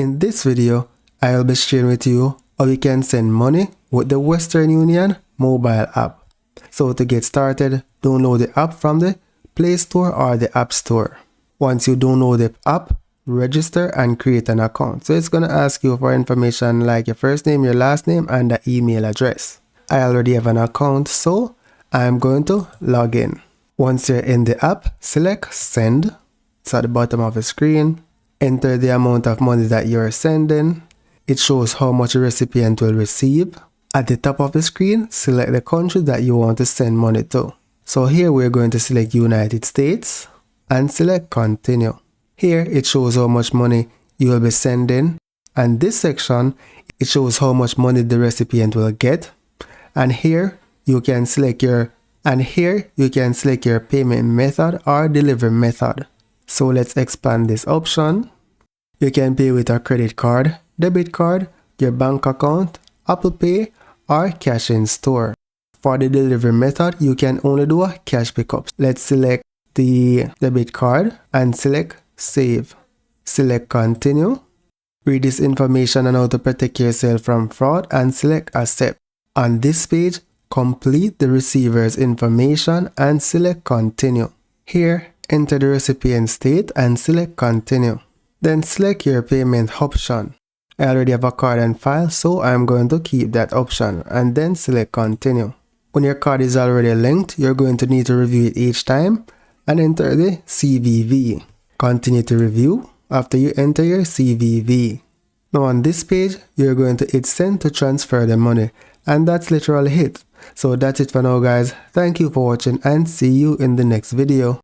In this video, I will be sharing with you how you can send money with the Western Union mobile app. So to get started, download the app from the Play Store or the App Store. Once you download the app, register and create an account. So it's going to ask you for information like your first name, your last name, and the email address. I already have an account, so I'm going to log in. Once you're in the app, select Send. It's at the bottom of the screen. Enter the amount of money that you're sending. It shows how much the recipient will receive. At the top of the screen, select the country that you want to send money to. So here we're going to select United States and select Continue. Here it shows how much money you will be sending, and this section it shows how much money the recipient will get. And here you can select your payment method or delivery method. So let's expand this option. You can pay with a credit card, debit card, your bank account, Apple Pay, or cash in store. For the delivery method, you can only do a cash pickup. Let's select the debit card and select Save. Select Continue. Read this information on how to protect yourself from fraud and select Accept. On this page, complete the receiver's information and select Continue. Here, enter the recipient state and select Continue. Then select your payment option. I already have a card and file, so I'm going to keep that option and then select Continue. When your card is already linked, you're going to need to review it each time and enter the CVV. Continue to review after you enter your CVV. Now on this page, you're going to hit Send to transfer the money, and that's literally it. So that's it for now, guys. Thank you for watching and see you in the next video.